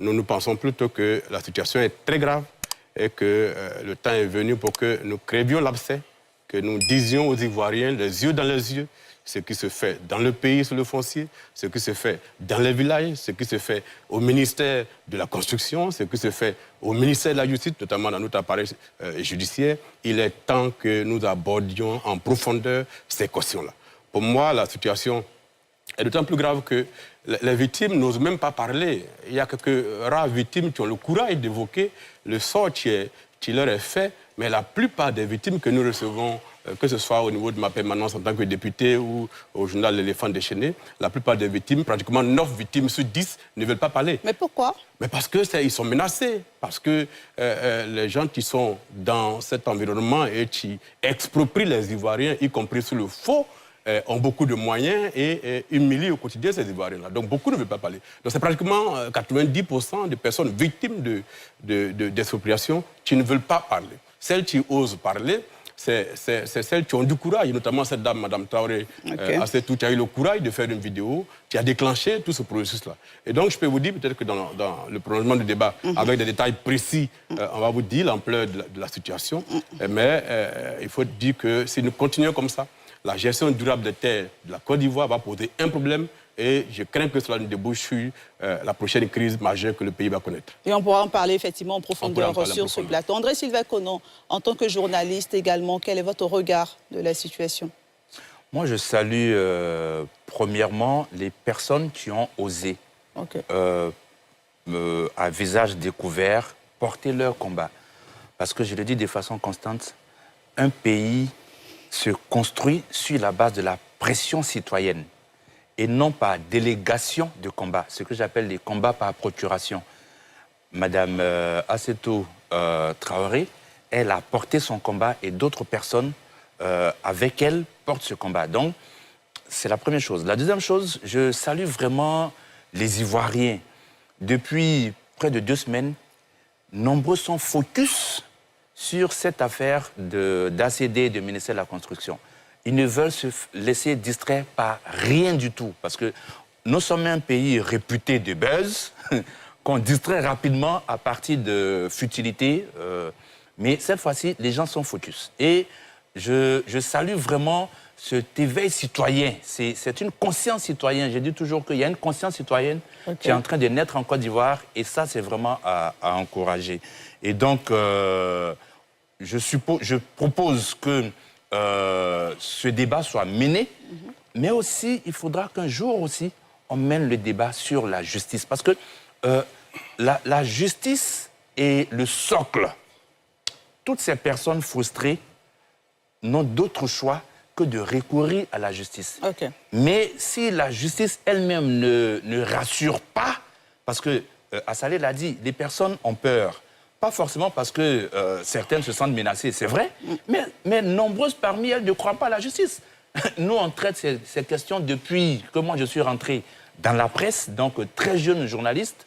nous pensons plutôt que la situation est très grave et que le temps est venu pour que nous crèvions l'abcès, que nous disions aux Ivoiriens, les yeux dans les yeux, ce qui se fait dans le pays sur le foncier, ce qui se fait dans les villages, ce qui se fait au ministère de la Construction, ce qui se fait au ministère de la Justice, notamment dans notre appareil judiciaire. Il est temps que nous abordions en profondeur ces questions-là. Pour moi, la situation est d'autant plus grave que les victimes n'osent même pas parler. Il y a quelques rares victimes qui ont le courage d'évoquer le sort qui leur est fait, mais la plupart des victimes que nous recevons, que ce soit au niveau de ma permanence en tant que député ou au journal L'Éléphant déchaîné, la plupart des victimes, pratiquement 9 victimes sur 10, ne veulent pas parler. Mais pourquoi? Mais parce qu'ils sont menacés, parce que les gens qui sont dans cet environnement et qui exproprient les Ivoiriens, y compris sous le faux, ont beaucoup de moyens et humilient au quotidien ces Ivoiriens-là. Donc beaucoup ne veulent pas parler. Donc c'est pratiquement 90% des personnes victimes d'expropriation qui ne veulent pas parler. Celles qui osent parler, c'est celles qui ont du courage, notamment cette dame, Mme Traoré, qui a eu le courage de faire une vidéo qui a déclenché tout ce processus-là. Et donc, je peux vous dire, peut-être que dans le prolongement du débat, avec des détails précis, on va vous dire l'ampleur de la situation. Mais il faut dire que si nous continuons comme ça, la gestion durable des terres de la Côte d'Ivoire va poser un problème et je crains que cela nous débouche sur la prochaine crise majeure que le pays va connaître. Et on pourra en parler effectivement en profondeur sur ce plateau. André-Sylvain Conon, en tant que journaliste également, quel est votre regard de la situation? Moi, je salue premièrement les personnes qui ont osé, à visage découvert, porter leur combat. Parce que je le dis de façon constante, un pays se construit sur la base de la pression citoyenne et non par délégation de combat, ce que j'appelle les combats par procuration. Madame Assetou Traoré, elle a porté son combat et d'autres personnes avec elle portent ce combat. Donc, c'est la première chose. La deuxième chose, je salue vraiment les Ivoiriens. Depuis près de 2 semaines, nombreux sont focus sur cette affaire d'ACD, du ministère de la Construction. Ils ne veulent se laisser distraire par rien du tout. Parce que nous sommes un pays réputé de buzz, qu'on distrait rapidement à partir de futilités. Mais cette fois-ci, les gens sont focus. Et je salue vraiment cet éveil citoyen. C'est une conscience citoyenne. Je dis toujours qu'il y a une conscience citoyenne qui est en train de naître en Côte d'Ivoire. Et ça, c'est vraiment à encourager. Et donc, je propose que ce débat soit mené, mais aussi, il faudra qu'un jour aussi, on mène le débat sur la justice. Parce que la justice est le socle. Toutes ces personnes frustrées n'ont d'autre choix que de recourir à la justice. Mais si la justice elle-même ne rassure pas, parce que Assalé l'a dit, les personnes ont peur. Pas forcément parce que certaines se sentent menacées, c'est vrai, mais nombreuses parmi elles ne croient pas à la justice. Nous, on traite ces questions depuis que moi je suis rentré dans la presse, donc très jeune journaliste.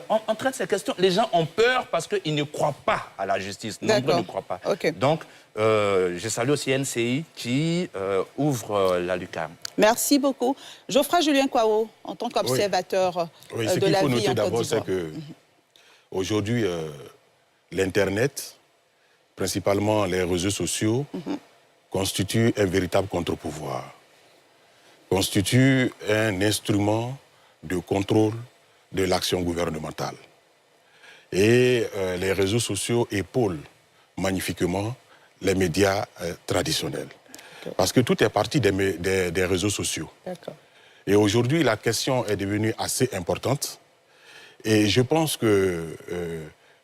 On traite ces questions. Les gens ont peur parce qu'ils ne croient pas à la justice. Nombreux ne croient pas. Donc, je salue aussi NCI qui ouvre la lucarne. Merci beaucoup. Geoffroy Julien Kouao, en tant qu'observateur de la vie en Côte d'Ivoire. Ce qu'il faut noter d'abord, c'est qu'aujourd'hui, l'Internet, principalement les réseaux sociaux, constituent un véritable contre-pouvoir, constituent un instrument de contrôle de l'action gouvernementale. Et les réseaux sociaux épaulent magnifiquement les médias traditionnels. Parce que tout est parti des réseaux sociaux. Et aujourd'hui, la question est devenue assez importante. Et je pense que,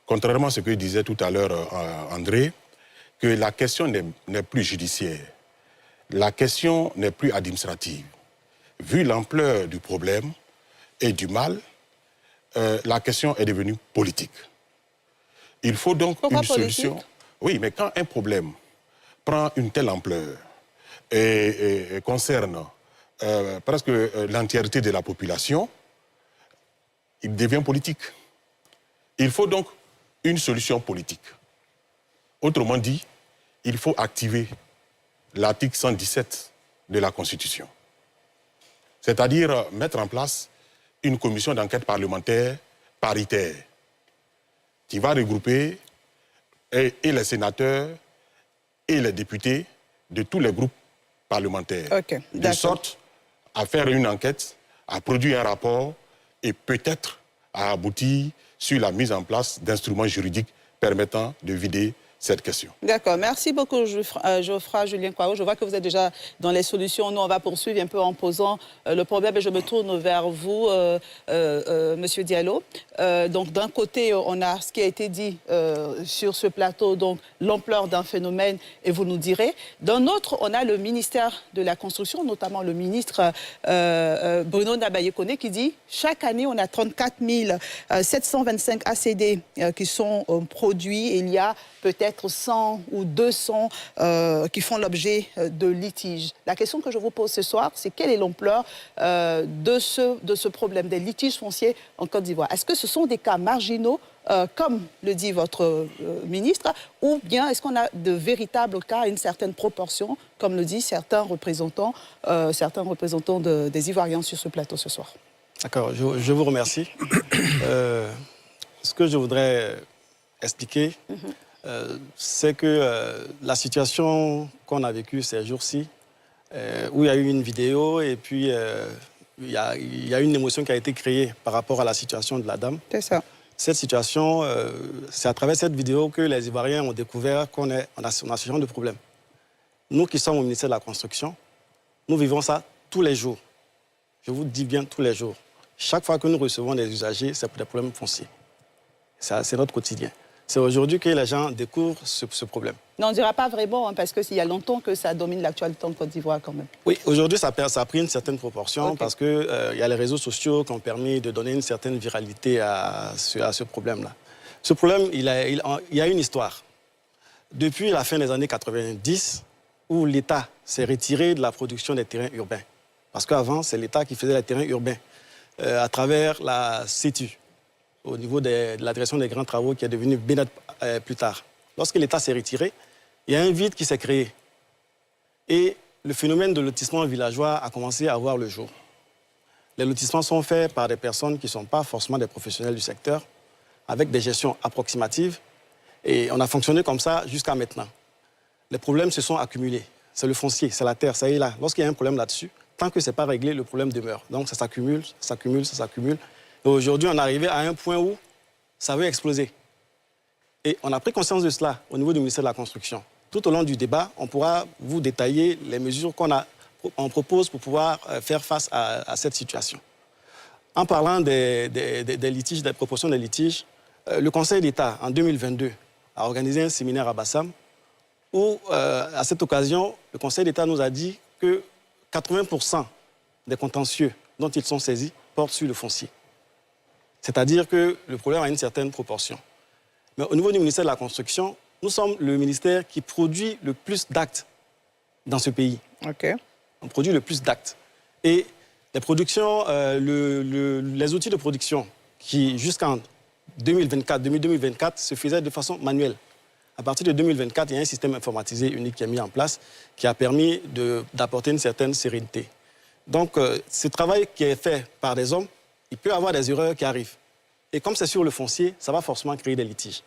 contrairement à ce que disait tout à l'heure André, que la question n'est plus judiciaire. La question n'est plus administrative. Vu l'ampleur du problème et du mal, la question est devenue politique. Il faut donc une solution. Oui, mais quand un problème prend une telle ampleur et concerne presque l'entièreté de la population, il devient politique. Il faut donc une solution politique. Autrement dit, il faut activer l'article 117 de la Constitution. C'est-à-dire mettre en place une commission d'enquête parlementaire paritaire qui va regrouper et les sénateurs et les députés de tous les groupes parlementaires. Okay, de sorte à faire une enquête, à produire un rapport et peut-être à aboutir sur la mise en place d'instruments juridiques permettant de vider cette question. D'accord. Merci beaucoup, Geoffroy Julien Kouao. Je vois que vous êtes déjà dans les solutions. Nous, on va poursuivre un peu en posant le problème et je me tourne vers vous, Monsieur Diallo. Donc, d'un côté, on a ce qui a été dit sur ce plateau, donc l'ampleur d'un phénomène, et vous nous direz. D'un autre, on a le ministère de la Construction, notamment le ministre Bruno Nabayekone, qui dit chaque année, on a 34 725 ACD qui sont produits et il y a peut-être 100 ou 200 qui font l'objet de litiges. La question que je vous pose ce soir, c'est quelle est l'ampleur de ce problème des litiges fonciers en Côte d'Ivoire? Est-ce que ce sont des cas marginaux, comme le dit votre ministre, ou bien est-ce qu'on a de véritables cas, une certaine proportion, comme le disent certains représentants des Ivoiriens sur ce plateau ce soir? D'accord, je vous remercie. Ce que je voudrais expliquer, c'est que la situation qu'on a vécue ces jours-ci, où il y a eu une vidéo et puis il y a une émotion qui a été créée par rapport à la situation de la dame. C'est ça. Cette situation, c'est à travers cette vidéo que les Ivoiriens ont découvert qu'on a ce genre de problème. Nous qui sommes au ministère de la Construction, nous vivons ça tous les jours. Je vous dis bien tous les jours. Chaque fois que nous recevons des usagers, c'est pour des problèmes fonciers. C'est notre quotidien. C'est aujourd'hui que les gens découvrent ce problème. Non, on ne dira pas vraiment, hein, parce qu'il y a longtemps que ça domine l'actualité en Côte d'Ivoire quand même. Oui, aujourd'hui, ça a pris une certaine proportion, Okay. parce qu'il y a les réseaux sociaux qui ont permis de donner une certaine viralité à ce problème-là. Ce problème, il y a une histoire. Depuis la fin des années 90, où l'État s'est retiré de la production des terrains urbains. Parce qu'avant, c'est l'État qui faisait les terrains urbains, à travers la CETU, au niveau de la direction des grands travaux qui est devenue BNET plus tard. Lorsque l'État s'est retiré, il y a un vide qui s'est créé. Et le phénomène de lotissement villageois a commencé à voir le jour. Les lotissements sont faits par des personnes qui ne sont pas forcément des professionnels du secteur, avec des gestions approximatives. Et on a fonctionné comme ça jusqu'à maintenant. Les problèmes se sont accumulés. C'est le foncier, c'est la terre, ça y est là. Lorsqu'il y a un problème là-dessus, tant que ce n'est pas réglé, le problème demeure. Donc ça s'accumule, ça s'accumule, ça s'accumule. Et aujourd'hui, on est arrivé à un point où ça veut exploser. Et on a pris conscience de cela au niveau du ministère de la Construction. Tout au long du débat, on pourra vous détailler les mesures qu'on propose pour pouvoir faire face à cette situation. En parlant des litiges, des proportions des litiges, le Conseil d'État, en 2022, a organisé un séminaire à Bassam où, à cette occasion, le Conseil d'État nous a dit que 80% des contentieux dont ils sont saisis portent sur le foncier. C'est-à-dire que le problème a une certaine proportion. Mais au niveau du ministère de la Construction, nous sommes le ministère qui produit le plus d'actes dans ce pays. Okay. On produit le plus d'actes. Et les productions, les outils de production qui, jusqu'en 2024, se faisaient de façon manuelle. À partir de 2024, il y a un système informatisé unique qui est mis en place qui a permis d'apporter une certaine sérénité. Donc, ce travail qui est fait par des hommes, il peut y avoir des erreurs qui arrivent. Et comme c'est sur le foncier, ça va forcément créer des litiges.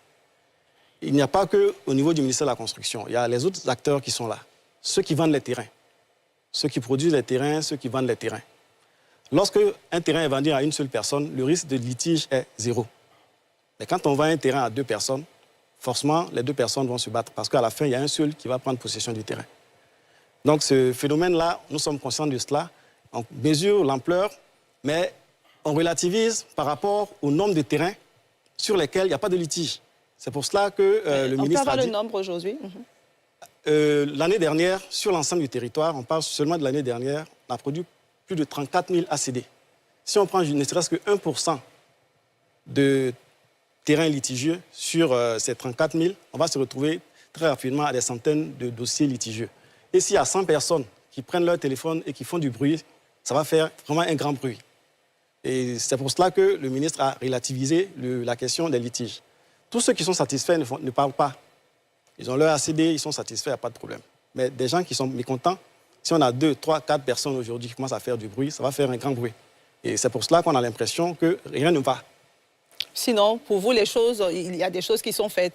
Il n'y a pas qu'au niveau du ministère de la Construction. Il y a les autres acteurs qui sont là. Ceux qui vendent les terrains. Ceux qui produisent les terrains, ceux qui vendent les terrains. Lorsque un terrain est vendu à une seule personne, le risque de litige est zéro. Mais quand on vend un terrain à deux personnes, forcément, les deux personnes vont se battre parce qu'à la fin, il y a un seul qui va prendre possession du terrain. Donc ce phénomène-là, nous sommes conscients de cela. On mesure l'ampleur, mais on relativise par rapport au nombre de terrains sur lesquels il n'y a pas de litige. C'est pour cela que le ministre a dit... On peut avoir le nombre aujourd'hui? L'année dernière, sur l'ensemble du territoire, on parle seulement de l'année dernière, on a produit plus de 34 000 ACD. Si on prend ne serait-ce que 1% de terrains litigieux sur ces 34 000, on va se retrouver très rapidement à des centaines de dossiers litigieux. Et s'il y a 100 personnes qui prennent leur téléphone et qui font du bruit, ça va faire vraiment un grand bruit. Et c'est pour cela que le ministre a relativisé la question des litiges. Tous ceux qui sont satisfaits ne parlent pas. Ils ont leur ACD, ils sont satisfaits, il n'y a pas de problème. Mais des gens qui sont mécontents, si on a 2, 3, 4 personnes aujourd'hui qui commencent à faire du bruit, ça va faire un grand bruit. Et c'est pour cela qu'on a l'impression que rien ne va. Sinon, pour vous, il y a des choses qui sont faites.